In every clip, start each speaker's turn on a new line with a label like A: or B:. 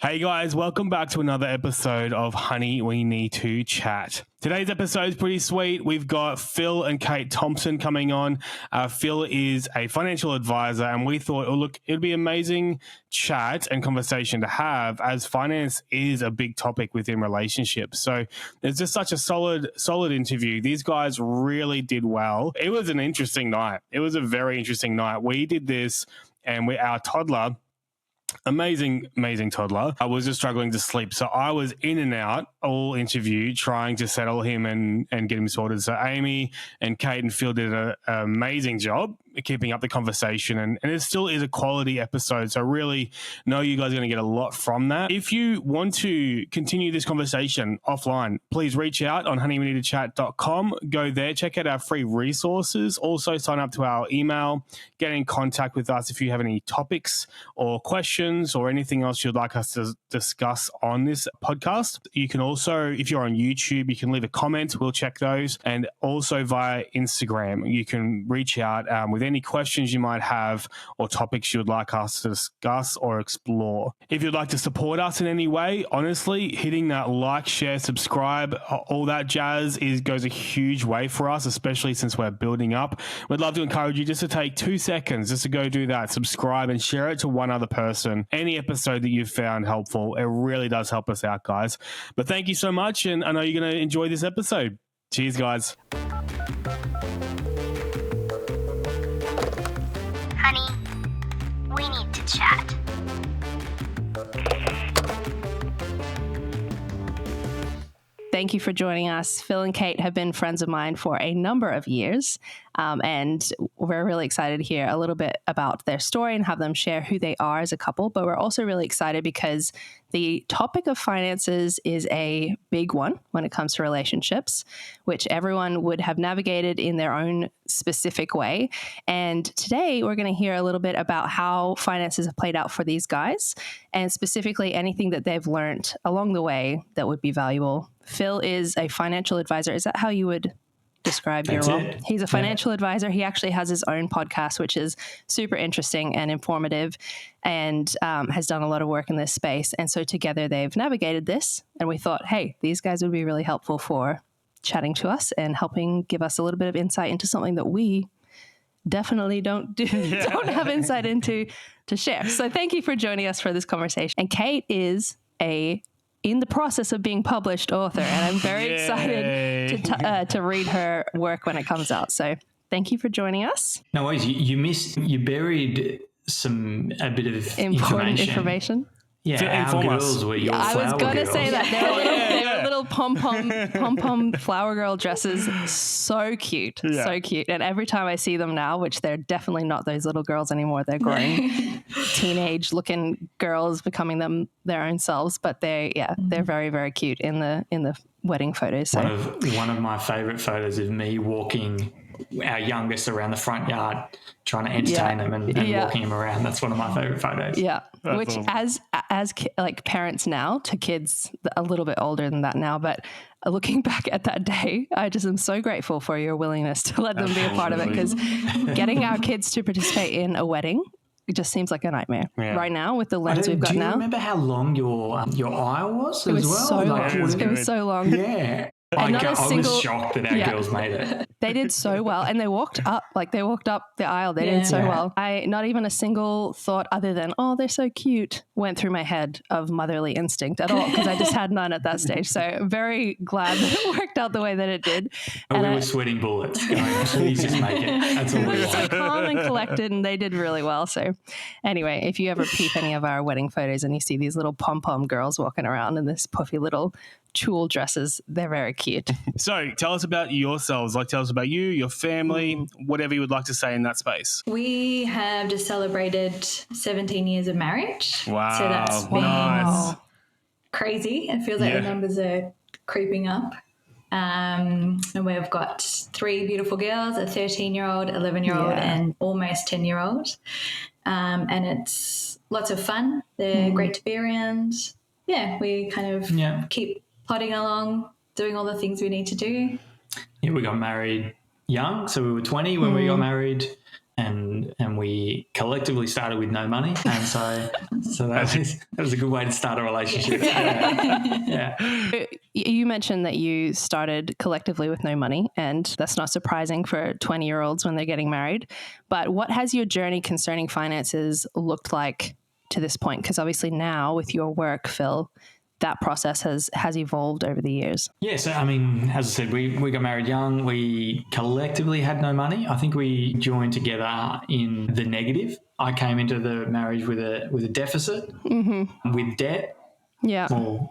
A: Hey guys, welcome back to another episode of Honey, We Need to Chat. Today's episode is pretty sweet. We've got Phil and Kate Thompson coming on. Phil is a financial advisor, and we thought, it'd be amazing chat and conversation to have, as finance is a big topic within relationships. So it's just such a solid interview. These guys really did well. It was an interesting night. It was a very interesting night. We did this, and our toddler, amazing toddler, I was just struggling to sleep. So I was in and out all interview trying to settle him and get him sorted. So Amy and Kate and Phil did an amazing job keeping up the conversation, and it still is a quality episode. So I really know you guys are going to get a lot from that. If you want to continue this conversation offline, please reach out on honeyweneedtochat.com. Go there, check out our free resources. Also sign up to our email, get in contact with us if you have any topics or questions or anything else you'd like us to discuss on this podcast. You can also, if you're on YouTube, you can leave a comment. We'll check those. And also via Instagram, you can reach out with any questions you might have or topics you would like us to discuss or explore. If you'd like to support us in any way, honestly, hitting that like, share, subscribe, all that jazz goes a huge way for us, especially since we're building up. We'd love to encourage you just to take 2 seconds just to go do that, subscribe and share it to one other person. Any episode that you've found helpful, it really does help us out, guys. But thank you so much, and I know you're going to enjoy this episode. Cheers, guys.
B: Honey, we need to chat.
C: Thank you for joining us. Phil and Kate have been friends of mine for a number of years, and we're really excited to hear a little bit about their story and have them share who they are as a couple. But we're also really excited because the topic of finances is a big one when it comes to relationships, which everyone would have navigated in their own specific way. And today we're going to hear a little bit about how finances have played out for these guys, and specifically anything that they've learned along the way that would be valuable. Phil is a financial advisor. Is that how you would describe your role? He's a financial advisor. He actually has his own podcast, which is super interesting and informative, and has done a lot of work in this space. And so together they've navigated this, and we thought, hey, these guys would be really helpful for chatting to us and helping give us a little bit of insight into something that we definitely don't have insight into to share. So thank you for joining us for this conversation. And Kate is in the process of being published author, and I'm very excited to read her work when it comes out. So thank you for joining us.
D: No worries. You buried a bit of
C: important information.
D: Yeah, our girls were your flower girls.
C: I was going to say that. They were little pom-pom flower girl dresses. So cute. Yeah. So cute. And every time I see them now, which they're definitely not those little girls anymore, they're grown teenage-looking girls becoming their own selves. But they're very, very cute in the wedding photos. So.
D: One of my favourite photos of me walking our youngest around the front yard, trying to entertain them and walking him around. That's one of my favourite photos.
C: Yeah,
A: that's
C: which
A: awesome.
C: as like parents now to kids a little bit older than that now, but looking back at that day, I just am so grateful for your willingness to let them be a part of it, because getting our kids to participate in a wedding, it just seems like a nightmare right now with the lens we've got now.
D: Do you remember how long your aisle was as well?
C: So long. It was so long.
D: Yeah. I was shocked that our girls made it.
C: They did so well, and they walked up the aisle. They did so well. Not even a single thought other than, oh, they're so cute, went through my head of motherly instinct at all, because I just had none at that stage. So very glad that it worked out the way that it did.
D: And we were sweating bullets going, please just make it. That's all we
C: were so calm and collected, and they did really well. So anyway, if you ever peep any of our wedding photos and you see these little pom-pom girls walking around in this puffy little tulle dresses, they're very cute.
A: So tell us about yourselves, tell us about you, your family, whatever you would like to say in that space.
E: We have just celebrated 17 years of marriage.
A: Wow.
E: So that's been crazy. It feels like the numbers are creeping up. And we've got 3 beautiful girls, a 13-year-old, 11-year-old and almost 10-year-old. And it's lots of fun. They're great to be around. Yeah, we kind of keep plodding along, doing all the things we need to do.
D: Yeah, we got married young, so we were 20 when we got married. and we collectively started with no money, and so that was a good way to start a relationship. Yeah.
C: You mentioned that you started collectively with no money, and that's not surprising for 20-year-olds when they're getting married. But what has your journey concerning finances looked like to this point? Because obviously now with your work, Phil, that process has evolved over the years.
D: Yeah, so I mean, as I said, we got married young. We collectively had no money. I think we joined together in the negative. I came into the marriage with a deficit, with debt.
C: Yeah,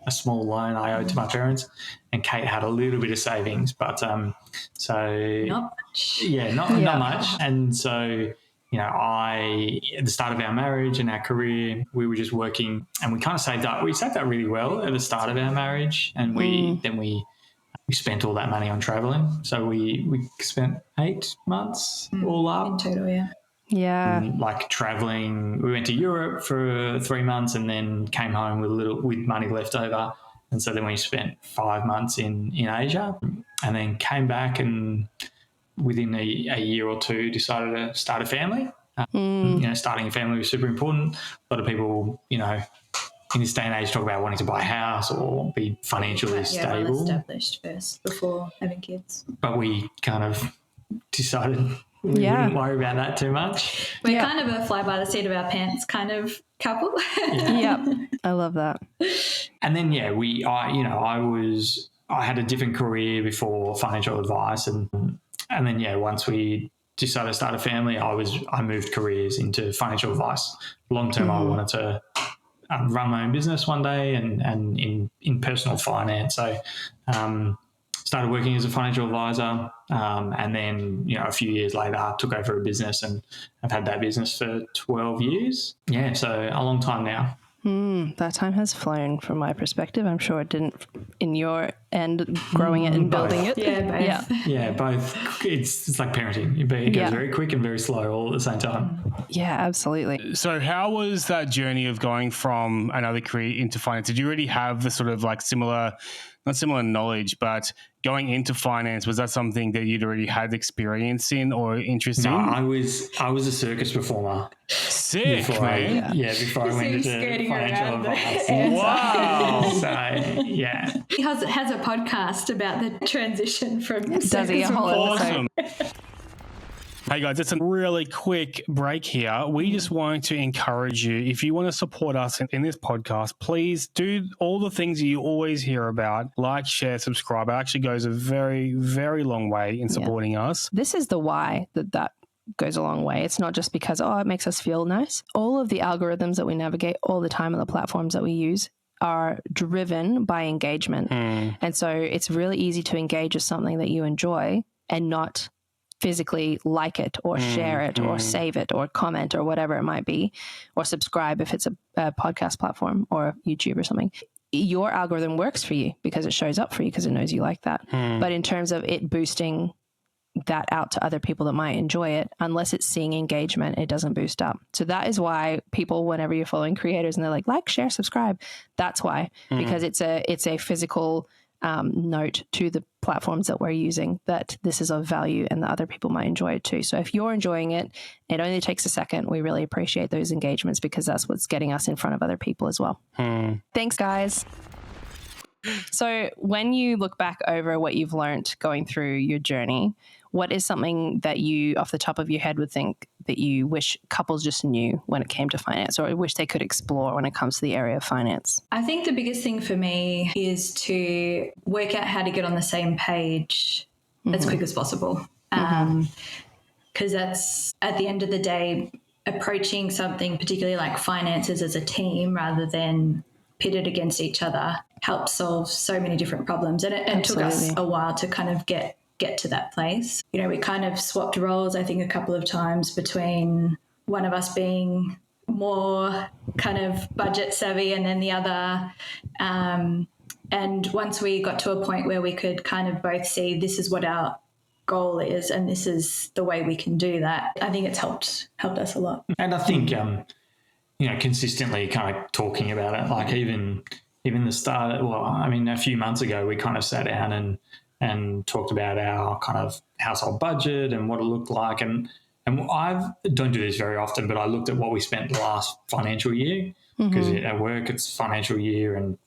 D: A small loan I owed to my parents, and Kate had a little bit of savings, but so
E: Not much.
D: yeah, not much. And so, you know, at the start of our marriage and our career, we were just working, and we kind of saved up. We saved up really well at the start of our marriage, and we spent all that money on traveling. So we spent 8 months all up
E: In total, yeah.
C: yeah,
D: like traveling. We went to Europe for 3 months and then came home with money left over. And so then we spent 5 months in Asia, and then came back, and within a year or two decided to start a family. You know, starting a family was super important. A lot of people, you know, in this day and age talk about wanting to buy a house or be financially stable.
E: Well established first before having kids.
D: But we kind of decided we wouldn't worry about that too much.
E: We're kind of a fly by the seat of our pants kind of couple.
C: Yep. I love that.
D: And then I had a different career before financial advice, and then once we decided to start a family, I moved careers into financial advice. Long term, I wanted to run my own business one day, and in personal finance. So started working as a financial advisor, and then a few years later I took over a business, and I've had that business for 12 years. Yeah, so a long time now.
C: That time has flown from my perspective. I'm sure it didn't in your end, growing it and building it.
E: Yeah, both.
D: Yeah, both. It's like parenting. It goes very quick and very slow all at the same time.
C: Yeah, absolutely.
A: So how was that journey of going from another career into finance? Did you already have the sort of like not similar knowledge, but going into finance, was that something that you'd already had experience in or interest in?
D: No, I was a circus performer.
A: Sick,
D: before
A: man.
D: Before I went into financial advice.
A: Wow.
D: So, yeah.
E: He has a podcast about the transition from
C: Does he? A whole
A: Awesome. Hey guys, it's a really quick break here. We just wanted to encourage you, if you want to support us in this podcast, please do all the things you always hear about. Like, share, subscribe. It actually goes a very, very long way in supporting us.
C: This is the why that goes a long way. It's not just because, it makes us feel nice. All of the algorithms that we navigate all the time on the platforms that we use are driven by engagement. And so it's really easy to engage with something that you enjoy and not physically like it or share it or save it or comment or whatever it might be, or subscribe if it's a podcast platform or YouTube or something. Your algorithm works for you because it shows up for you because it knows you like that. But in terms of it boosting that out to other people that might enjoy it, unless it's seeing engagement, it doesn't boost up. So that is why people, whenever you're following creators and they're like, share, subscribe, that's why, because it's a physical note to the platforms that we're using that this is of value and that other people might enjoy it too. So if you're enjoying it, it only takes a second. We really appreciate those engagements because that's what's getting us in front of other people as well. Thanks, guys. So when you look back over what you've learned going through your journey, what is something that you, off the top of your head, would think that you wish couples just knew when it came to finance, or wish they could explore when it comes to the area of finance?
E: I think the biggest thing for me is to work out how to get on the same page as quick as possible. Because that's, at the end of the day, approaching something, particularly like finances, as a team rather than pitted against each other, helps solve so many different problems. And it took us a while to kind of get to that place. We kind of swapped roles, I think, a couple of times between one of us being more kind of budget savvy and then the other. And once we got to a point where we could kind of both see this is what our goal is and this is the way we can do that, I think it's helped us a lot.
D: And I think, consistently kind of talking about it, like even the start, a few months ago, we kind of sat down and talked about our kind of household budget and what it looked like. And And I don't do this very often, but I looked at what we spent the last financial year, because at work it's financial year and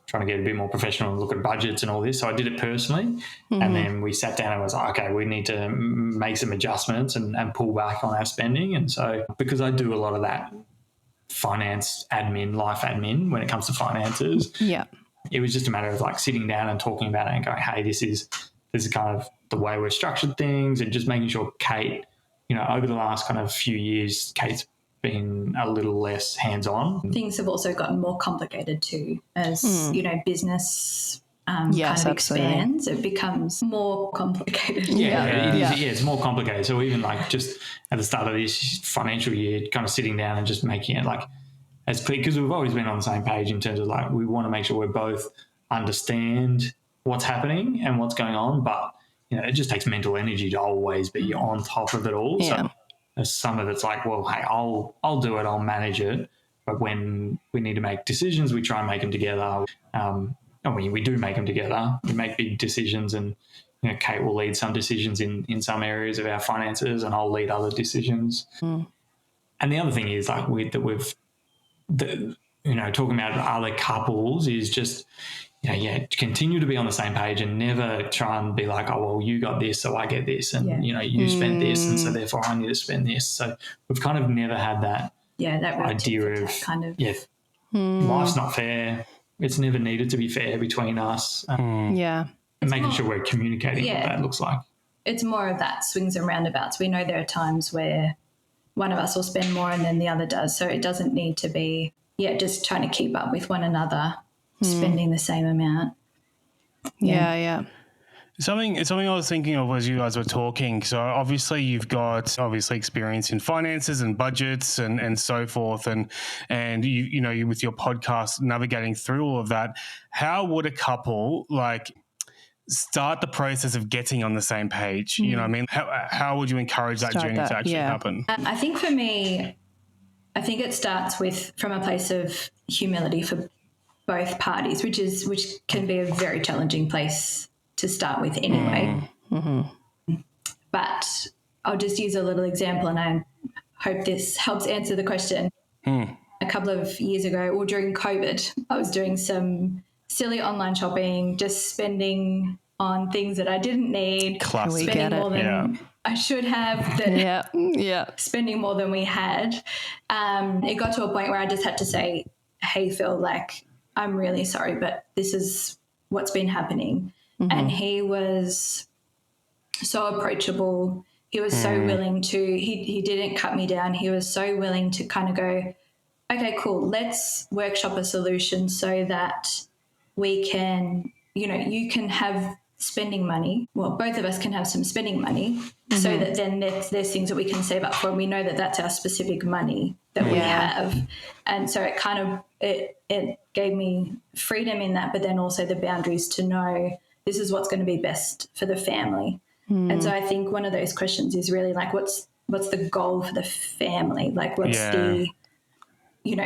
D: trying to get a bit more professional and look at budgets and all this. So I did it personally. And then we sat down and was like, okay, we need to make some adjustments and pull back on our spending. And so because I do a lot of that finance admin, life admin when it comes to finances, it was just a matter of like sitting down and talking about it and going, hey, this is kind of the way we're structured things, and just making sure Kate, over the last kind of few years, Kate's been a little less hands-on.
E: Things have also gotten more complicated too as, business kind of expands. It becomes more complicated.
D: It's more complicated. So even like just at the start of this financial year, kind of sitting down and just making it like as clear, because we've always been on the same page in terms of like we want to make sure we both understand what's happening and what's going on, but it just takes mental energy to always be on top of it all. So there's some of it's like, well, hey, I'll do it, I'll manage it, but when we need to make decisions, we try and make them together. We do make them together. We make big decisions, and Kate will lead some decisions in some areas of our finances, and I'll lead other decisions. And the other thing is like talking about other couples is just continue to be on the same page and never try and be like, oh, well, you got this, so I get this, and you spent this, and so therefore I need to spend this. So we've kind of never had that idea of kind of life's not fair. It's never needed to be fair between us. And making sure we're communicating what that looks like.
E: It's more of that swings and roundabouts. We know there are times where one of us will spend more and then the other does. So it doesn't need to be, just trying to keep up with one another, spending the same amount.
A: Something I was thinking of as you guys were talking. So obviously you've got experience in finances and budgets and so forth, and you with your podcast navigating through all of that. How would a couple start the process of getting on the same page? You know what I mean? How would you encourage that journey to actually happen?
E: I think for me, it starts from a place of humility for both parties, which can be a very challenging place to start with anyway. But I'll just use a little example, and I hope this helps answer the question. A couple of years ago, or during COVID, I was doing some silly online shopping, just spending on things that I didn't need, spending more than I should have, spending more than we had. It got to a point where I just had to say, hey, Phil, I'm really sorry, but this is what's been happening. And he was so approachable. He was so willing to, he didn't cut me down. He was so willing to kind of go, okay, cool, let's workshop a solution so that we can, you can have spending money. Well, both of us can have some spending money so that then there's things that we can save up for. And we know that that's our specific money that we have. And so it kind of, it gave me freedom in that, but then also the boundaries to know this is what's going to be best for the family. And so I think one of those questions is really what's the goal for the family? What's the,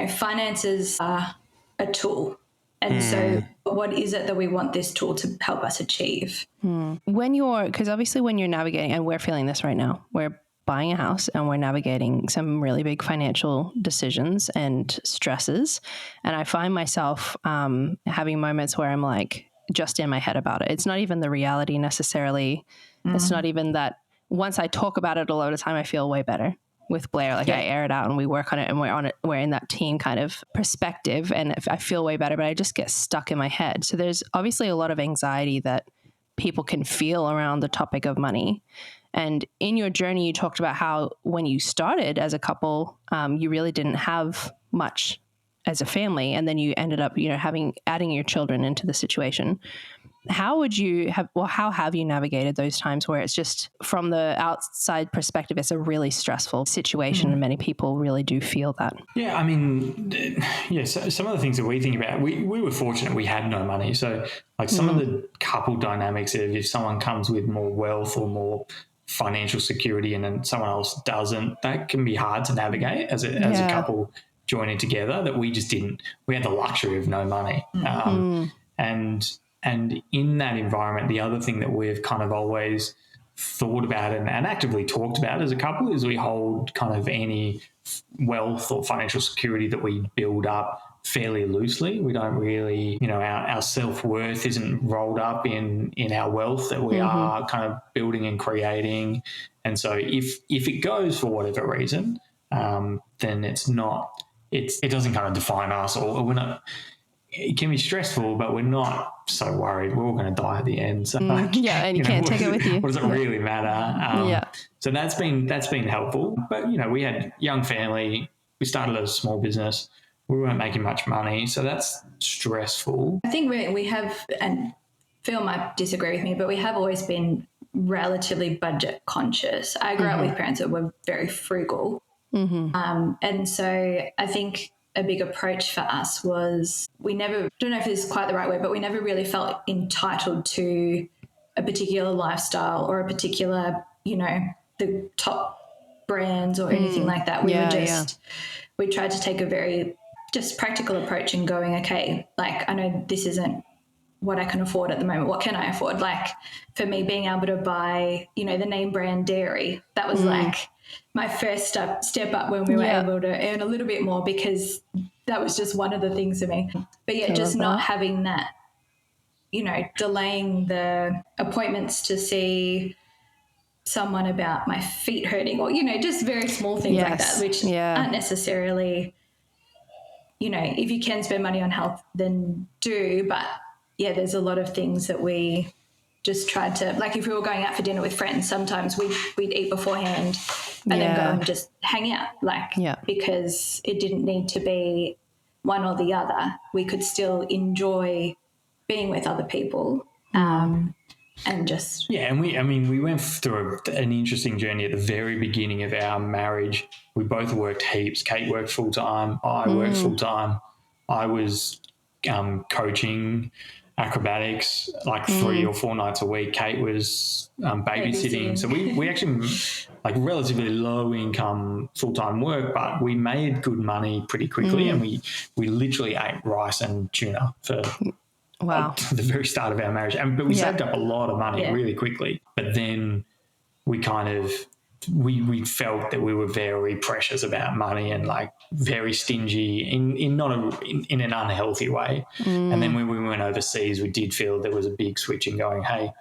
E: finances are a tool. And so what is it that we want this tool to help us achieve?
C: Because obviously when you're navigating, and we're feeling this right now, we're buying a house and we're navigating some really big financial decisions and stresses. And I find myself having moments where I'm just in my head about it. It's not even the reality necessarily. It's not even that. Once I talk about it a lot of the time, I feel way better with Blair. I air it out and we work on it, and we're in that team kind of perspective, and I feel way better, but I just get stuck in my head. So there's obviously a lot of anxiety that people can feel around the topic of money. And in your journey, you talked about how when you started as a couple, you really didn't have much as a family, and then you ended up, adding your children into the situation. How have you navigated those times where it's just, from the outside perspective, it's a really stressful situation, and many people really do feel that?
D: Yeah, so some of the things that we think about, we were fortunate we had no money. So some of the couple dynamics of if someone comes with more wealth or more financial security and then someone else doesn't, that can be hard to navigate as a couple joining together, that we just didn't. We had the luxury of no money. And in that environment, the other thing that we've kind of always thought about and actively talked about as a couple is we hold kind of any wealth or financial security that we build up fairly loosely. We don't really, our self-worth isn't rolled up in our wealth that we are kind of building and creating. And so if it goes for whatever reason, then it doesn't kind of define us, or we're not. It can be stressful, but we're not so worried. We're all going to die at the end. So
C: and you can't take it with you.
D: What does it really matter? So that's been helpful. But, we had young family. We started a small business. We weren't making much money. So that's stressful.
E: I think we have, and Phil might disagree with me, but we have always been relatively budget conscious. I grew up with parents that were very frugal. And so I think a big approach for us was I don't know if this is quite the right word, but we never really felt entitled to a particular lifestyle or a particular, the top brands or anything like that. We tried to take a very just practical approach in going, okay, like I know this isn't what I can afford at the moment. What can I afford? Like for me, being able to buy, the name brand dairy, that was like my first step up when we were able to earn a little bit more, because that was just one of the things for me. But just not having that, delaying the appointments to see someone about my feet hurting or, just very small things like that, which aren't necessarily, if you can spend money on health, then do. But there's a lot of things that we just tried to, like if we were going out for dinner with friends, sometimes we'd eat beforehand and then go and just hang out, because it didn't need to be one or the other. We could still enjoy being with other people and just...
D: Yeah, and we went through an interesting journey at the very beginning of our marriage. We both worked heaps. Kate worked full-time. I worked full-time. I was coaching acrobatics like 3 or 4 nights a week. Kate was babysitting. So we actually like relatively low income full-time work, but we made good money pretty quickly, and we literally ate rice and tuna for the very start of our marriage. But we saved up a lot of money really quickly. But then we kind of we felt that we were very precious about money and like very stingy in an unhealthy way. And then when we went overseas, we did feel there was a big switch in going, hey,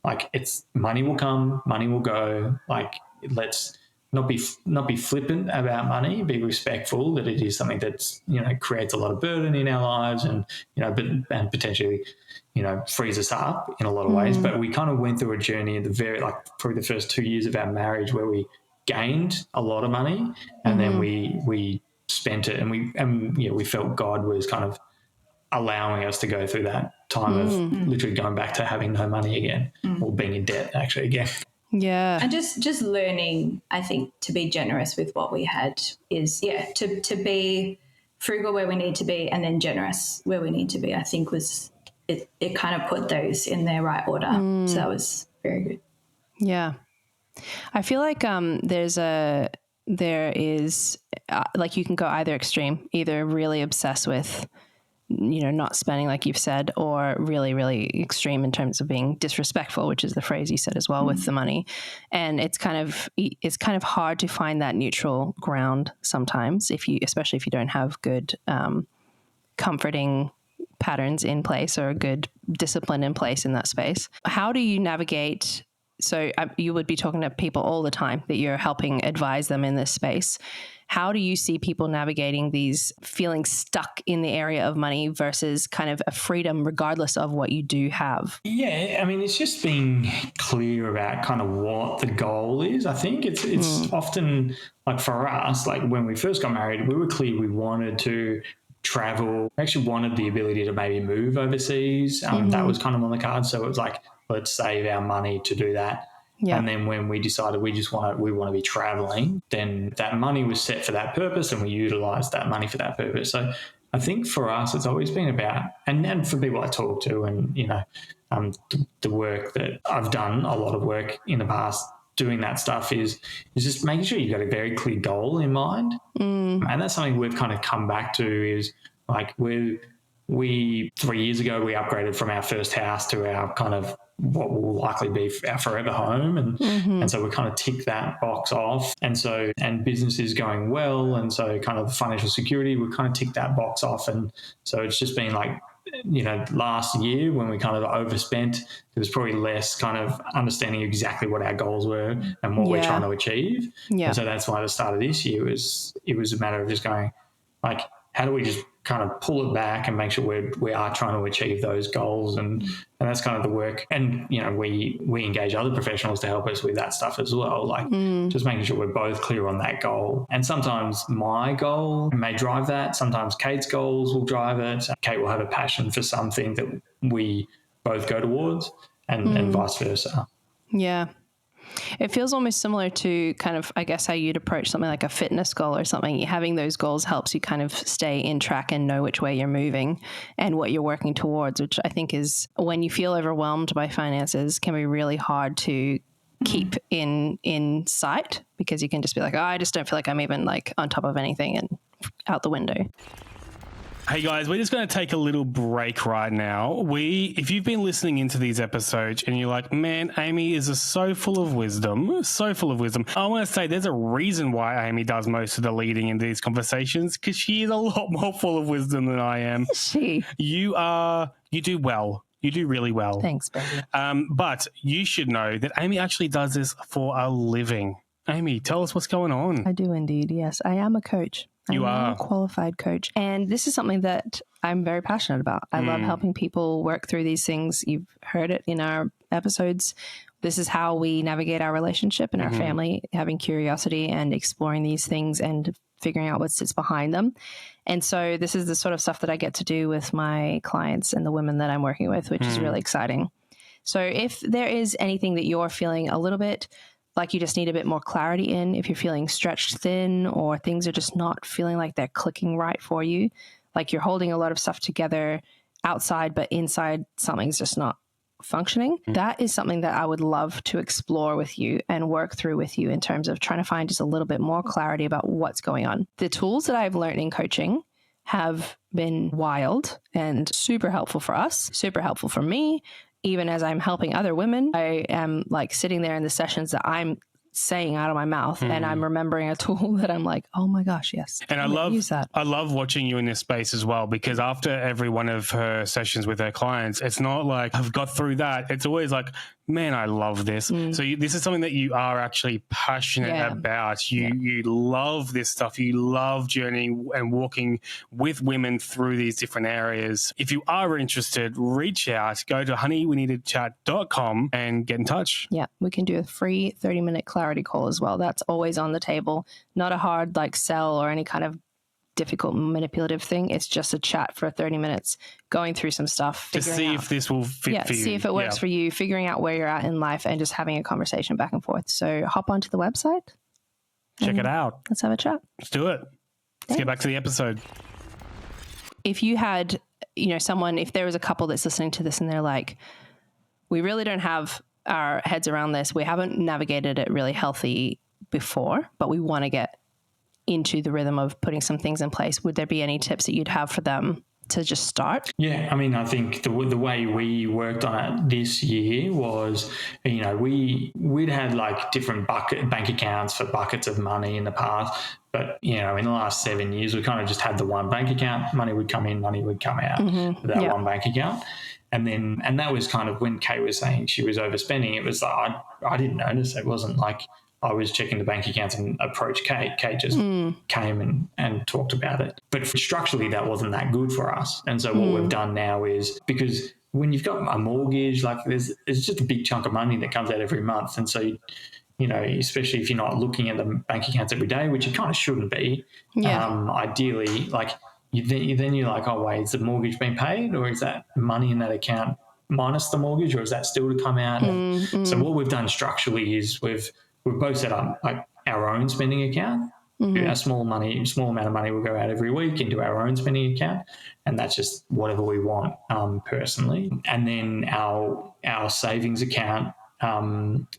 D: like it's money will come, money will go. Like let's not be flippant about money, be respectful that it is something that's, creates a lot of burden in our lives and, and potentially, frees us up in a lot of ways. But we kind of went through a journey at probably the first 2 years of our marriage where we gained a lot of money and then we spent it, and we felt God was kind of allowing us to go through that time of literally going back to having no money again or being in debt actually again.
C: Yeah.
E: And just learning, I think, to be generous with what we had is, to be frugal where we need to be and then generous where we need to be, I think it kind of put those in their right order. So that was very good. Yeah.
C: I feel like there is like you can go either extreme, either really obsessed with, not spending like you've said, or really, really extreme in terms of being disrespectful, which is the phrase you said as well with the money. And it's kind of hard to find that neutral ground sometimes, especially if you don't have good comforting patterns in place or a good discipline in place in that space. How do you navigate? So you would be talking to people all the time that you're helping advise them in this space. How do you see people navigating these feelings stuck in the area of money versus kind of a freedom regardless of what you do have?
D: Yeah, it's just being clear about kind of what the goal is. I think it's often like for us, like when we first got married, we were clear we wanted to travel. We actually wanted the ability to maybe move overseas. That was kind of on the cards. So it was like, let's save our money to do that. Yeah. And then when we decided we want to be traveling, then that money was set for that purpose and we utilized that money for that purpose. So I think for us, it's always been about, and for people I talk to and, the work that I've done, a lot of work in the past doing that stuff is just making sure you've got a very clear goal in mind. And that's something we've kind of come back to is like 3 years ago, we upgraded from our first house to our kind of what will likely be our forever home. And so we kind of tick that box off. And business is going well. And so kind of financial security, we kind of tick that box off. And so it's just been like, last year when we kind of overspent, there was probably less kind of understanding exactly what our goals were and what we're trying to achieve. Yeah. And so that's why the start of this year it was a matter of just going like, how do we just kind of pull it back and make sure we are trying to achieve those goals, and that's kind of the work. And we engage other professionals to help us with that stuff as well, like just making sure we're both clear on that goal. And sometimes my goal may drive that, sometimes Kate's goals will drive it. Kate will have a passion for something that we both go towards, and vice versa.
C: Yeah. It feels almost similar to kind of, I guess, how you'd approach something like a fitness goal or something. Having those goals helps you kind of stay in track and know which way you're moving and what you're working towards, which I think is, when you feel overwhelmed by finances, can be really hard to keep in sight, because you can just be like, oh, I just don't feel like I'm even like on top of anything, and out the window.
A: Hey guys, we're just going to take a little break right now. If you've been listening into these episodes and you're like, man, Amy is so full of wisdom, I want to say there's a reason why Amy does most of the leading in these conversations, because she is a lot more full of wisdom than I am.
C: Is she?
A: You do well. You do really well.
C: Thanks, baby.
A: But you should know that Amy actually does this for a living. Amy, tell us what's going on.
C: I do indeed, yes. I am a coach. I'm a qualified coach. And this is something that I'm very passionate about. I love helping people work through these things. You've heard it in our episodes. This is how we navigate our relationship and our family, having curiosity and exploring these things and figuring out what sits behind them. And so this is the sort of stuff that I get to do with my clients and the women that I'm working with, which is really exciting. So if there is anything that you're feeling a little bit like you just need a bit more clarity in, if you're feeling stretched thin or things are just not feeling like they're clicking right for you, like you're holding a lot of stuff together outside, but inside something's just not functioning, that is something that I would love to explore with you and work through with you in terms of trying to find just a little bit more clarity about what's going on. The tools that I've learned in coaching have been wild and super helpful for us, super helpful for me. Even as I'm helping other women, I am like sitting there in the sessions that I'm saying out of my mouth and I'm remembering a tool that I'm like, oh my gosh, yes.
A: And I love watching you in this space as well, because after every one of her sessions with her clients, it's not like I've got through that. It's always like, man, I love this. So this is something that you are actually passionate about. You love this stuff. You love journeying and walking with women through these different areas. If you are interested, reach out, go to honeyweneedtochat.com and get in touch.
C: Yeah, we can do a free 30-minute clarity call as well. That's always on the table. Not a hard like sell or any kind of difficult manipulative thing. It's just a chat for 30 minutes, going through some stuff
A: to see if this will fit for you.
C: See if it works for you, figuring out where you're at in life and just having a conversation back and forth. So hop onto the website.
A: Check it out.
C: Let's have a chat.
A: Let's do it. Let's get back to the episode.
C: If you had, someone, if there was a couple that's listening to this and they're like, we really don't have our heads around this. We haven't navigated it really healthy before, but we want to get into the rhythm of putting some things in place. Would there be any tips that you'd have for them to just start?
D: Yeah, I mean, I think the way we worked on it this year was, we'd had like different bank accounts for buckets of money in the past, but in the last 7 years, we kind of just had the one bank account. Money would come in, money would come out of that one bank account. And that was kind of when Kate was saying she was overspending. It was like, I didn't notice. It wasn't like I was checking the bank accounts and approached Kate. Kate just came and talked about it. But structurally, that wasn't that good for us. And so what we've done now is, because when you've got a mortgage, like it's just a big chunk of money that comes out every month. And so, especially if you're not looking at the bank accounts every day, which you kind of shouldn't be, ideally, like then you're like, oh, wait, is the mortgage being paid, or is that money in that account minus the mortgage, or is that still to come out? So what we've done structurally is we've both set up like our own spending account. A small amount of money will go out every week into our own spending account, and that's just whatever we want personally. And then our savings account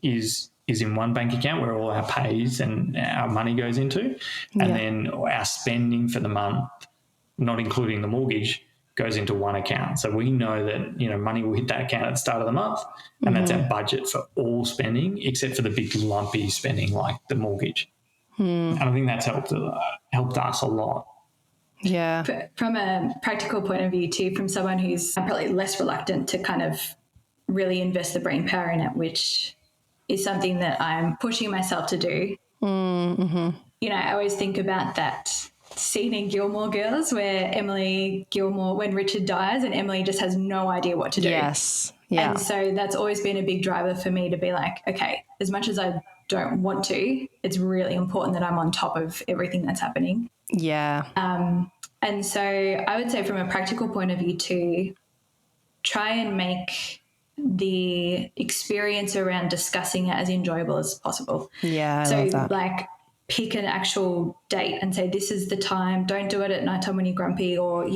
D: is in one bank account where all our pays and our money goes into, and then our spending for the month, not including the mortgage, goes into one account. So we know that, money will hit that account at the start of the month, and that's our budget for all spending except for the big lumpy spending like the mortgage. And I think that's helped us a lot.
C: Yeah.
E: From a practical point of view too, from someone who's probably less reluctant to kind of really invest the brain power in it, which is something that I'm pushing myself to do. I always think about that scene in Gilmore Girls where Emily Gilmore, when Richard dies and Emily just has no idea what to do.
C: Yes. Yeah.
E: And so that's always been a big driver for me to be like, okay, as much as I don't want to, it's really important that I'm on top of everything that's happening.
C: Yeah.
E: And so I would say from a practical point of view too, try and make the experience around discussing it as enjoyable as possible.
C: Yeah, I
E: so
C: love that.
E: Like pick an actual date and say, this is the time. Don't do it at nighttime when you're grumpy or,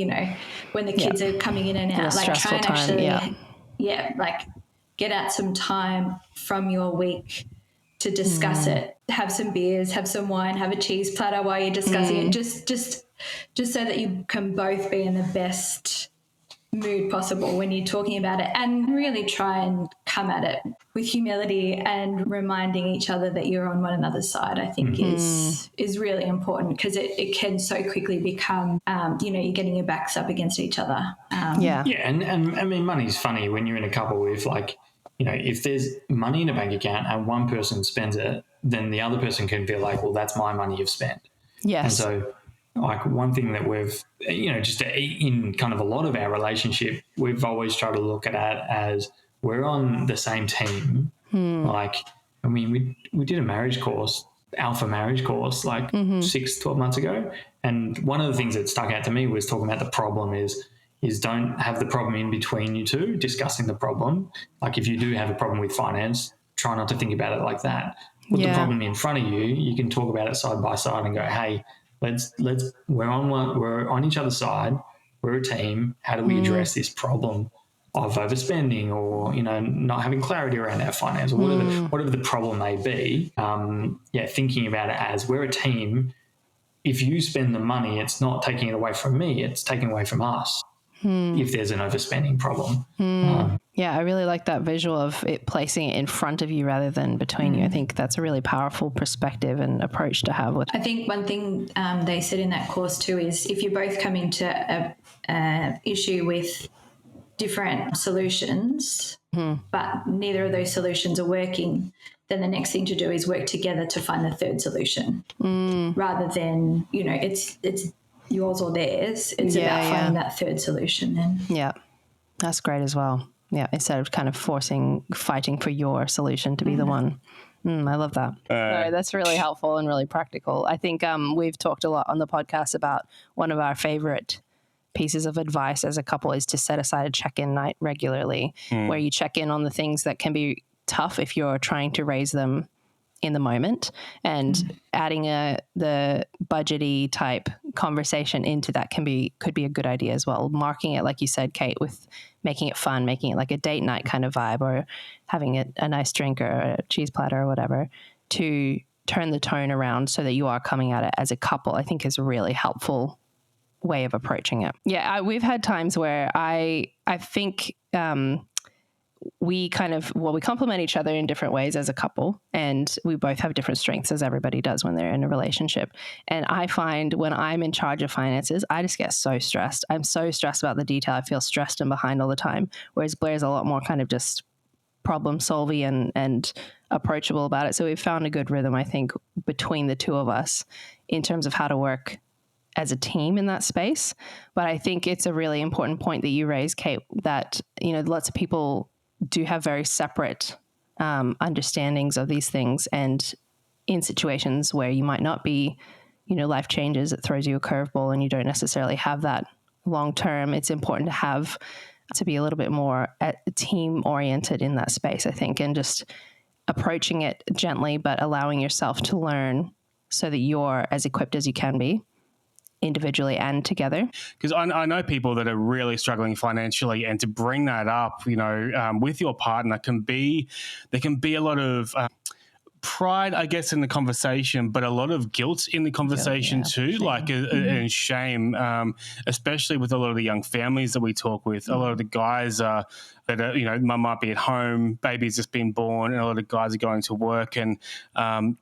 E: when the kids are coming in and out. Like try and actually, like get out some time from your week to discuss it. Have some beers, have some wine, have a cheese platter while you're discussing it. Just so that you can both be in the best mood possible when you're talking about it, and really try and come at it with humility and reminding each other that you're on one another's side, I think is really important, because it can so quickly become, you're getting your backs up against each other.
D: Yeah. And I mean, money's funny when you're in a couple with like, if there's money in a bank account and one person spends it, then the other person can feel like, well, that's my money you've spent.
C: Yes.
D: And so like one thing that we've, just in kind of a lot of our relationship, we've always tried to look at it as we're on the same team. Like, I mean, we did a marriage course, alpha marriage course, like 12 months ago. And one of the things that stuck out to me was talking about the problem is don't have the problem in between you two, discussing the problem. Like if you do have a problem with finance, try not to think about it like that. Put the problem in front of you. You can talk about it side by side and go, hey, we're on each other's side. We're a team. How do we address this problem of overspending or, not having clarity around our finance or whatever the problem may be? Thinking about it as we're a team. If you spend the money, it's not taking it away from me. It's taking away from us. If there's an overspending problem.
C: I really like that visual of it placing it in front of you rather than between you. I think that's a really powerful perspective and approach to have.
E: I think one thing they said in that course too is if you're both coming to a issue with different solutions, but neither of those solutions are working, then the next thing to do is work together to find the third solution rather than, it's yours or theirs. It's about finding that third solution then.
C: Yeah, that's great as well. Yeah, instead of kind of fighting for your solution to be the one. I love that. No, that's really helpful and really practical. I think we've talked a lot on the podcast about one of our favorite pieces of advice as a couple is to set aside a check-in night regularly where you check in on the things that can be tough if you're trying to raise them in the moment, and adding the budgety type conversation into that could be a good idea as well. Marking it, like you said, Kate, with making it fun, making it like a date night kind of vibe, or having a nice drink or a cheese platter or whatever, to turn the tone around so that you are coming at it as a couple, I think is a really helpful way of approaching it. Yeah, we've had times where I think we complement each other in different ways as a couple, and we both have different strengths, as everybody does when they're in a relationship. And I find when I'm in charge of finances, I just get so stressed. I'm so stressed about the detail. I feel stressed and behind all the time, whereas Blair's a lot more kind of just problem solving and approachable about it. So we've found a good rhythm, I think, between the two of us in terms of how to work as a team in that space. But I think it's a really important point that you raised, Kate, that, lots of people do have very separate understandings of these things, and in situations where you might not be, life changes, it throws you a curveball and you don't necessarily have that long term. It's important to be a little bit more team oriented in that space, I think, and just approaching it gently, but allowing yourself to learn so that you're as equipped as you can be, individually and together.
A: Because I know people that are really struggling financially, and to bring that up, with your partner there can be a lot of pride, I guess, in the conversation, but a lot of guilt in the conversation too, like and shame, especially with a lot of the young families that we talk with. A lot of the guys that are, mum might be at home, baby's just been born, and a lot of guys are going to work and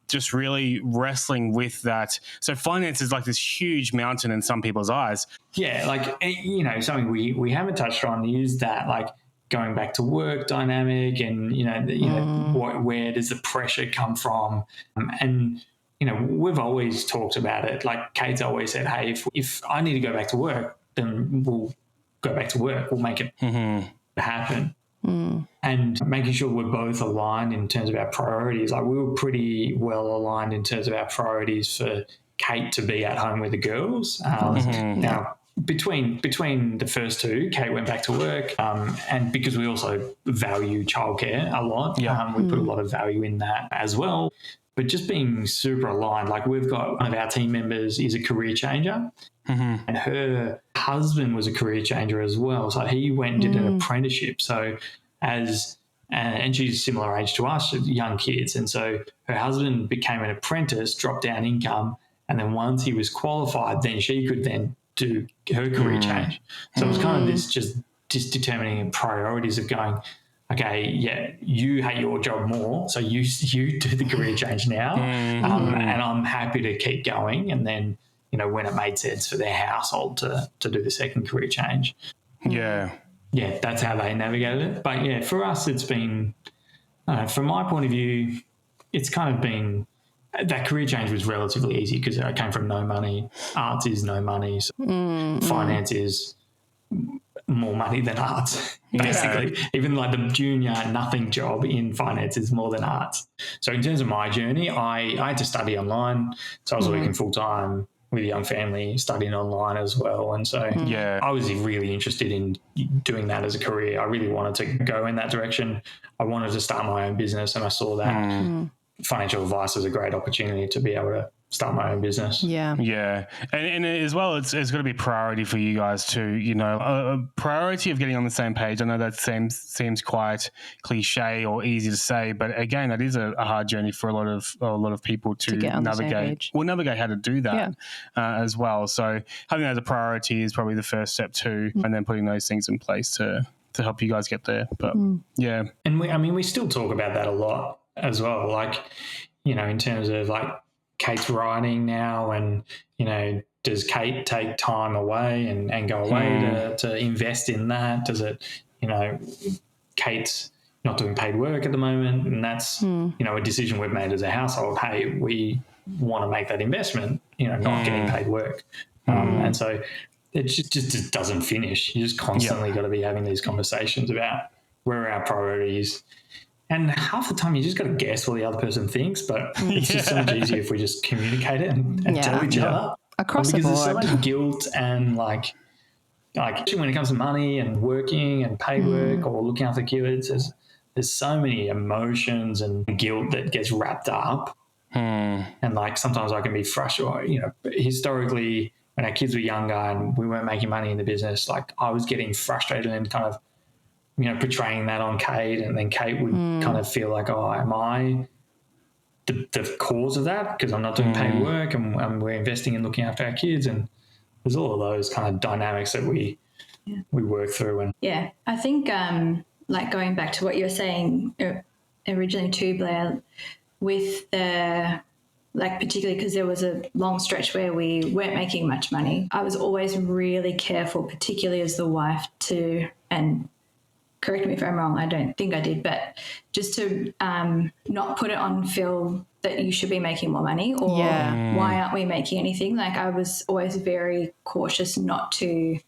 A: just really wrestling with that. So finance is like this huge mountain in some people's eyes.
D: Yeah, like, something we haven't touched on is that, like, going back to work dynamic and, where does the pressure come from? And, we've always talked about it. Like Kate's always said, hey, if I need to go back to work, then we'll go back to work. We'll make it happen. And making sure we're both aligned in terms of our priorities. Like we were pretty well aligned in terms of our priorities for Kate to be at home with the girls. Now, between the first two, Kate went back to work, and because we also value childcare a lot, we put a lot of value in that as well. But just being super aligned, like we've got one of our team members is a career changer, and her husband was a career changer as well. So he went and did an apprenticeship. So and she's similar age to us, young kids, and so her husband became an apprentice, dropped down income, and then once he was qualified, then she could then do her career change. So it was kind of this just determining priorities of going, okay, yeah, you hate your job more, so you do the career change now, and I'm happy to keep going. And then, when it made sense for their household to do the second career change. Yeah, that's how they navigated it. But yeah, for us, it's been, from my point of view, it's kind of been, that career change was relatively easy because I came from no money. Arts is no money. So finance is more money than arts, basically. Even like the junior nothing job in finance is more than arts. So in terms of my journey, I had to study online. So I was working full-time with a young family, studying online as well. And so I was really interested in doing that as a career. I really wanted to go in that direction. I wanted to start my own business, and I saw that financial advice is a great opportunity to be able to start my own business.
A: Yeah. And as well, it's got to be priority for you guys too, a priority of getting on the same page. I know that seems quite cliche or easy to say, but again, that is a hard journey for a lot of people to navigate. We'll navigate how to do that as well. So having that as a priority is probably the first step too, and then putting those things in place to help you guys get there. But and
D: we still talk about that a lot as well. Like, in terms of like Kate's writing now, and, does Kate take time away and go away to invest in that? Does it, Kate's not doing paid work at the moment, and that's, a decision we've made as a household. Hey, we want to make that investment, not getting paid work. And so it just doesn't finish. You just constantly got to be having these conversations about where are our priorities. And half the time you just got to guess what the other person thinks, but it's just so much easier if we just communicate it and tell each other.
C: Across the board.
D: Because there's so much guilt and like when it comes to money and working and paid work or looking after kids, there's so many emotions and guilt that gets wrapped up. And like sometimes I can be frustrated. Historically, when our kids were younger and we weren't making money in the business, like I was getting frustrated and kind of, portraying that on Kate, and then Kate would kind of feel like, oh, am I the cause of that because I'm not doing paid work and we're investing in looking after our kids? And there's all of those kind of dynamics that we work through. And
E: I think like going back to what you were saying originally too, Blair, with the like particularly because there was a long stretch where we weren't making much money, I was always really careful, particularly as the wife, and correct me if I'm wrong, I don't think I did, but just to not put it on Phil that you should be making more money or why aren't we making anything? Like I was always very cautious not to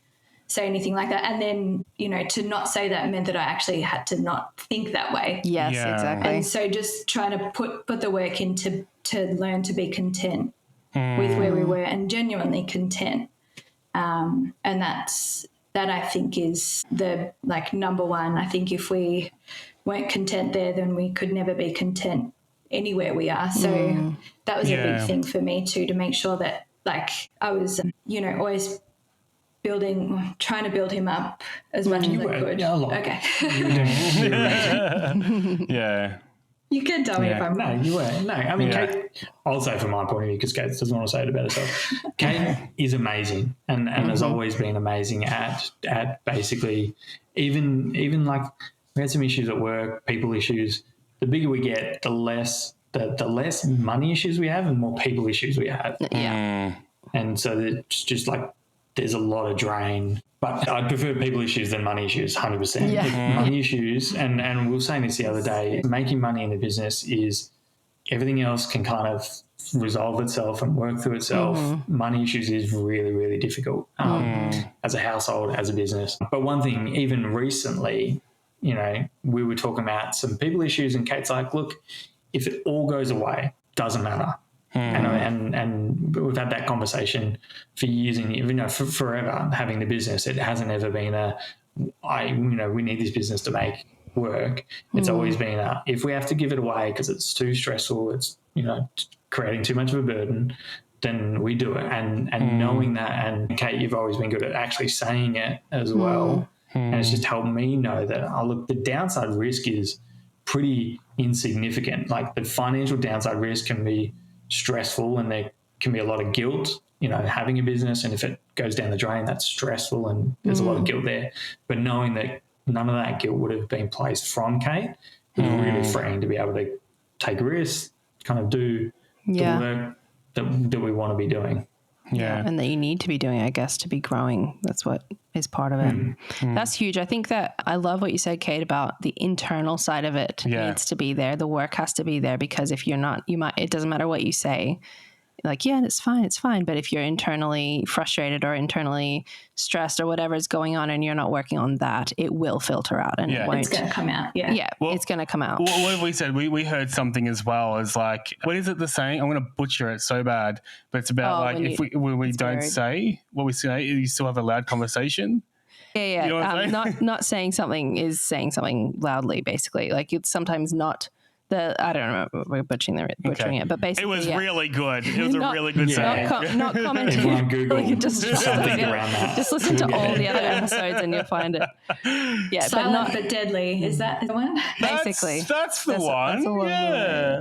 E: say anything like that. And then, to not say that meant that I actually had to not think that way.
C: Yes, exactly.
E: And so just trying to put the work in to learn to be content with where we were and genuinely content. And that I think is the number one. I think if we weren't content there, then we could never be content anywhere we are. So that was a big thing for me too, to make sure that I was, always trying to build him up as much as I could.
D: Yeah, a lot.
E: Okay. You can tell me if I'm
D: No,
E: wrong.
D: you weren't. No, I mean, Kate, I'll say from my point of view, because Kate doesn't want to say it about herself. Kate is amazing and has always been amazing at basically, even like we had some issues at work, people issues. The bigger we get, the less money issues we have and more people issues we have.
C: Yeah.
D: And so it's just like there's a lot of drain. But I prefer people issues than money issues, 100%.
C: Yeah.
D: Money issues, and we were saying this the other day, making money in the business is everything else can kind of resolve itself and work through itself. Money issues is really, really difficult as a household, as a business. But one thing, even recently, we were talking about some people issues and Kate's like, look, if it all goes away, doesn't matter. And we've had that conversation for years and for forever. Having the business, it hasn't ever been we need this business to make work. It's always been if we have to give it away because it's too stressful, it's creating too much of a burden, then we do it. And knowing that, and Kate, you've always been good at actually saying it as well, and it's just helped me know that look, the downside risk is pretty insignificant. Like the financial downside risk can be stressful and there can be a lot of guilt, having a business, and if it goes down the drain, that's stressful and there's a lot of guilt there. But knowing that none of that guilt would have been placed from Kate was really freeing to be able to take risks, kind of do the work that we want to be doing.
C: Yeah. And that you need to be doing, I guess, to be growing. That's what is part of it. That's huge. I think that I love what you said, Kate, about the internal side of it needs to be there. The work has to be there, because if you're not, it doesn't matter what you say. Like, yeah, it's fine. But if you're internally frustrated or internally stressed or whatever is going on and you're not working on that, it will filter out and it won't.
E: It's going to come out. Yeah.
C: It's going to come out.
A: What have we said? We heard something as well as like, what is it the saying? I'm going to butcher it so bad, but it's about when we don't say what we say, you still have a loud conversation.
C: Yeah.
A: You know what I'm saying?
C: Not saying something is saying something loudly, basically. Like it's sometimes not. I don't know, we're butchering it, but basically,
A: it was really good. It was a really good saying.
C: Not commenting.
D: Everyone Google
C: just
D: something around that.
C: Just listen to all the other episodes and you'll find it. Yeah,
E: Silent but deadly. Is that the one?
C: Basically,
A: that's the one.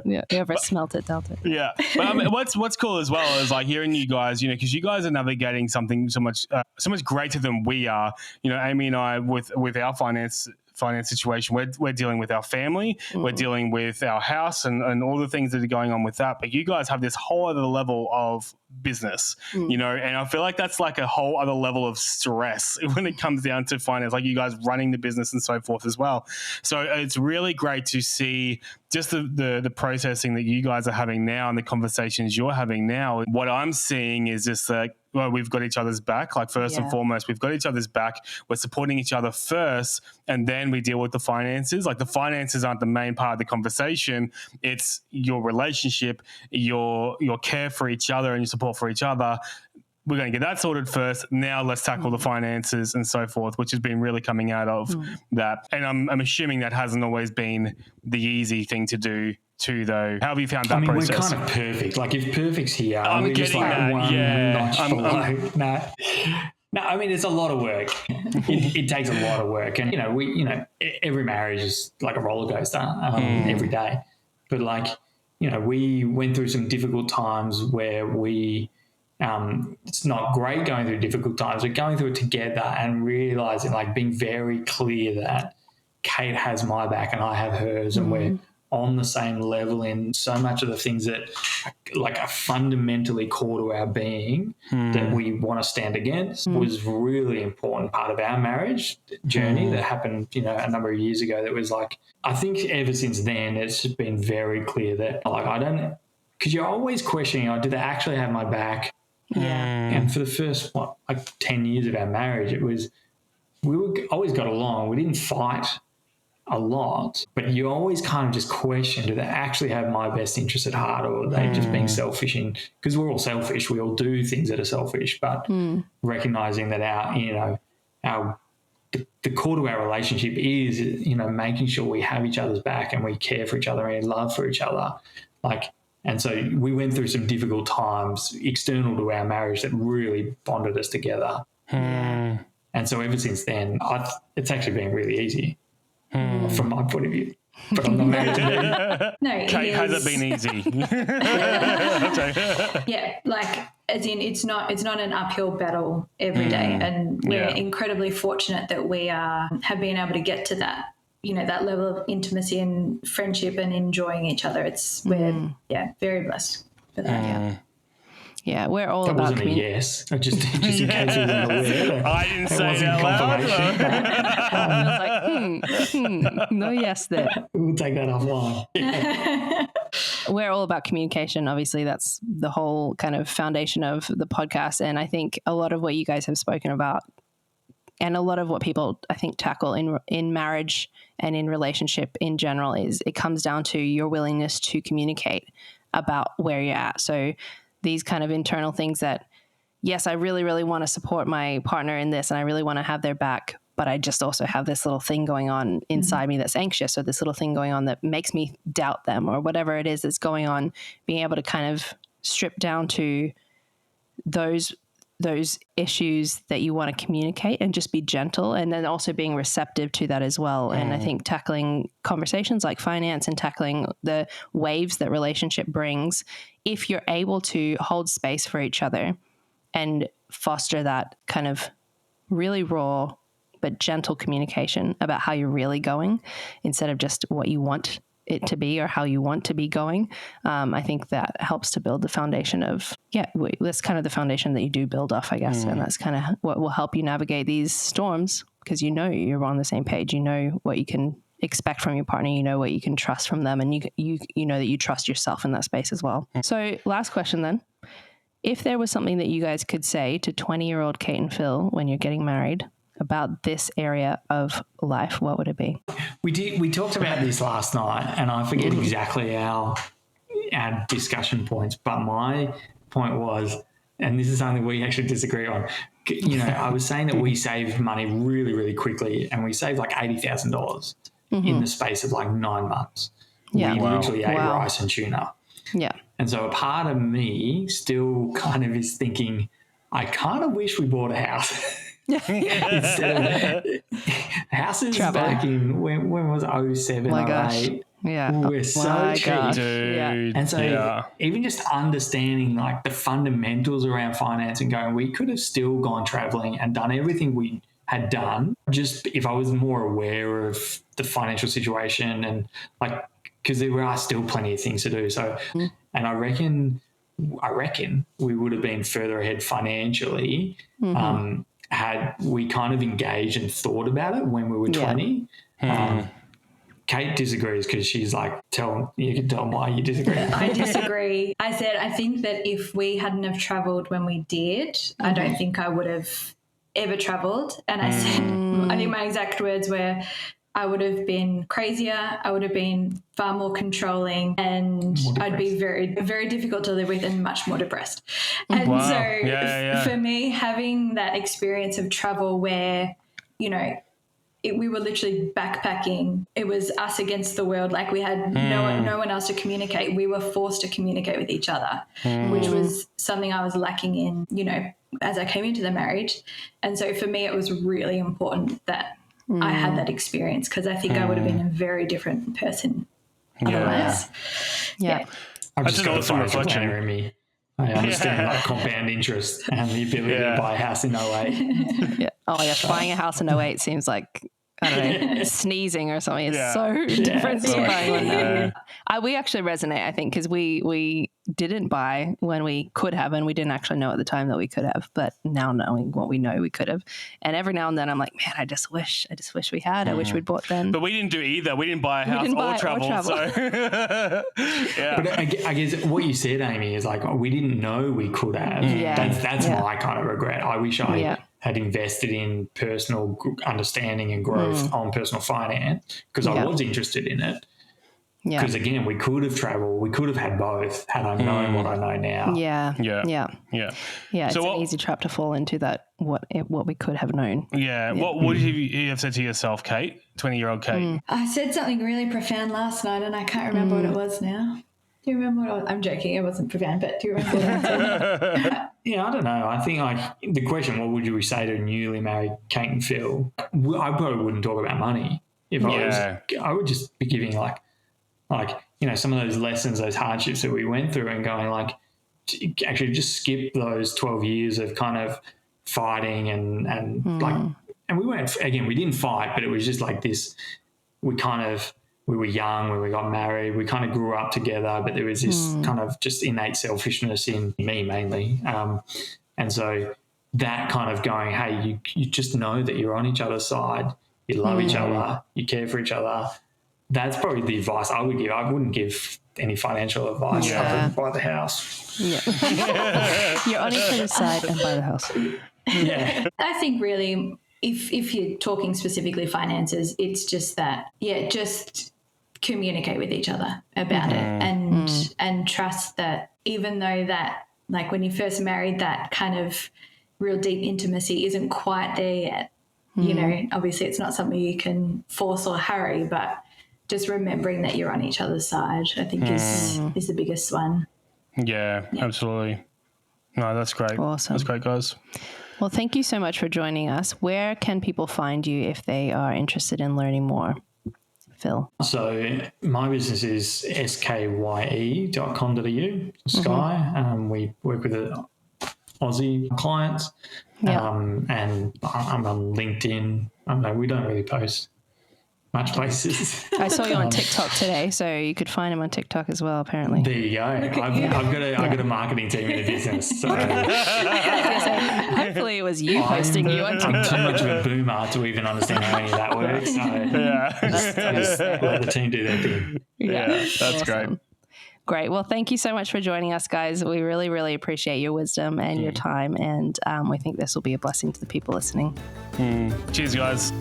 C: Yeah. Whoever smelt it dealt it.
A: Yeah, but what's cool as well is like hearing you guys, because you guys are navigating something so much greater than we are. Amy and I with our finance situation, we're dealing with our family, we're dealing with our house and all the things that are going on with that. But you guys have this whole other level of business, and I feel like that's like a whole other level of stress when it comes down to finance, like you guys running the business and so forth as well. So it's really great to see just the processing that you guys are having now and the conversations you're having now. What I'm seeing is just like, well, we've got each other's back. Like first and foremost, we've got each other's back. We're supporting each other first, and then we deal with the finances. Like the finances aren't the main part of the conversation. It's your relationship, your care for each other and your support for each other. We're going to get that sorted first. Now let's tackle the finances and so forth, which has been really coming out of that. And I'm assuming that hasn't always been the easy thing to do too, though. How have you found that process?
D: We're kind of perfect. Like if perfect's here,
A: I'm getting that.
D: No, I mean it's a lot of work. It takes a lot of work, and every marriage is like a roller coaster every day. But like we went through some difficult times where it's not great going through difficult times, but going through it together and realizing, like being very clear that Kate has my back and I have hers, and we're on the same level in so much of the things that like are fundamentally core to our being that we want to stand against was really important part of our marriage journey that happened, a number of years ago. That was like, I think ever since then, it's been very clear that like, because you're always questioning, do they actually have my back?
C: Yeah.
D: And for the first, 10 years of our marriage, we always got along. We didn't fight a lot, but you always kind of just question, do they actually have my best interest at heart, or are they just being selfish? Because we're all selfish. We all do things that are selfish, but recognizing that the core to our relationship is, making sure we have each other's back and we care for each other and love for each other. And so we went through some difficult times external to our marriage that really bonded us together. And so ever since then, it's actually been really easy from my point of view. but I'm not married to them.
E: No,
A: Kate, has it been easy?
E: Yeah, like as in it's not an uphill battle every day, and we're incredibly fortunate that we have been able to get to that, you know, that level of intimacy and friendship and enjoying each other. We're very blessed for that.
C: Yeah, we're all
D: That
C: about
D: wasn't a yes. Just in case you weren't aware.
A: I didn't say
D: wasn't
A: that loud.
C: I was like, no yes there.
D: We'll take that offline.
C: We're all about communication. Obviously, that's the whole kind of foundation of the podcast. And I think a lot of what you guys have spoken about, and a lot of what people, I think, tackle in marriage and in relationship in general, is it comes down to your willingness to communicate about where you're at. So these kind of internal things that, yes, I really, really want to support my partner in this and I really want to have their back, but I just also have this little thing going on inside me that's anxious, or this little thing going on that makes me doubt them, or whatever it is that's going on, being able to kind of strip down to those issues that you want to communicate and just be gentle, and then also being receptive to that as well. And I think tackling conversations like finance and tackling the waves that relationship brings, if you're able to hold space for each other and foster that kind of really raw but gentle communication about how you're really going, instead of just what you want it to be or how you want to be going, I think that helps to build the foundation of, that's kind of the foundation that you do build off, I guess. And that's kind of what will help you navigate these storms, because you know you're on the same page. You know what you can expect from your partner. You know what you can trust from them, and you know that you trust yourself in that space as well. So last question then. If there was something that you guys could say to 20-year-old Kate and Phil when you're getting married about this area of life, what would it be?
D: We talked about this last night, and I forget exactly our discussion points, but my point was, and this is something we actually disagree on, you know, I was saying that we saved money really, really quickly, and we saved like $80,000 in the space of like 9 months.
C: Yeah.
D: We literally ate rice and tuna.
C: Yeah.
D: And so a part of me still kind of is thinking, I kind of wish we bought a house. Instead of houses back in when was it, 07,
C: my gosh.
D: 08?
C: Yeah.
D: We're so cheap.
A: Dude.
C: Yeah.
D: And so even just understanding like the fundamentals around finance and going, we could have still gone traveling and done everything we had done, just if I was more aware of the financial situation, and like, because there are still plenty of things to do. So, and I reckon we would have been further ahead financially had we kind of engaged and thought about it when we were 20. Kate disagrees because she's like, you can tell why you disagree.
E: I disagree. I said, I think that if we hadn't have travelled when we did, I don't think I would have ever travelled. And I said, I think my exact words were, I would have been crazier, I would have been far more controlling, and I'd be very, very difficult to live with and much more depressed. And so for me, having that experience of travel where, you know, we were literally backpacking. It was us against the world. Like we had no one else to communicate. We were forced to communicate with each other, which was something I was lacking in, you know, as I came into the marriage. And so for me, it was really important that I had that experience, because I think I would have been a very different person otherwise.
C: Yeah.
D: I've
A: That's
D: just
A: an
D: got
A: awesome
D: a financial
A: reflection.
D: planner in me. I understand like compound interest and the ability to buy a house in 08.
C: Yeah. Oh, yes. Buying a house in 08 seems like, I don't know, sneezing or something. It's so different to buying one now. We actually resonate, I think, because we didn't buy when we could have, and we didn't actually know at the time that we could have. But now knowing what we know we could have, and every now and then I'm like, man, I just wish we had. I wish we'd bought then.
A: But we didn't do either. We didn't buy a house or travel. So
D: But I guess what you said, Amy, is like we didn't know we could have. That's my kind of regret. I wish I had invested in personal understanding and growth on personal finance, because I was interested in it. Because again, we could have traveled, we could have had both had I known what I know now.
C: Yeah. It's an easy trap to fall into, that what we could have known.
A: What would you have said to yourself, Kate, 20-year-old Kate?
E: I said something really profound last night, and I can't remember what it was now. Do you remember what I was? I'm joking, it wasn't profound, but do you remember what I said?
D: I don't know. I think like the question, what would you say to newly married Kate and Phil? I probably wouldn't talk about money. If I would just be giving like some of those lessons, those hardships that we went through, and going like, actually just skip those 12 years of kind of fighting and we weren't, again, we didn't fight, but it was just like this, we were young when we got married, we kind of grew up together, but there was this kind of just innate selfishness in me mainly. And so that kind of going, hey, you just know that you're on each other's side, you love each other, you care for each other. That's probably the advice I would give. I wouldn't give any financial advice other than buy the house.
C: Yeah. You're on each other's side and buy the house.
D: Yeah.
E: I think really, if you're talking specifically finances, it's just that, just communicate with each other about it and trust that even though that, like when you first married, that kind of real deep intimacy isn't quite there yet. You know, obviously it's not something you can force or hurry, but just remembering that you're on each other's side, I think is the biggest one.
A: Yeah, absolutely. No, that's great.
C: Awesome.
A: That's great, guys.
C: Well, thank you so much for joining us. Where can people find you if they are interested in learning more? Phil?
D: So my business is skye.com.au, Sky. We work with Aussie clients. And I'm on LinkedIn. We don't really post much places.
C: I saw you on TikTok today, so you could find him on TikTok as well, apparently.
D: There you go. I've got a marketing team in the business. So.
C: Hopefully it was you posting you on TikTok.
D: I'm too much of a boomer to even understand how any of that works. So just let the team do their thing.
A: Yeah, that's great.
C: Great. Well, thank you so much for joining us, guys. We really, really appreciate your wisdom and your time, and we think this will be a blessing to the people listening.
A: Cheers, guys.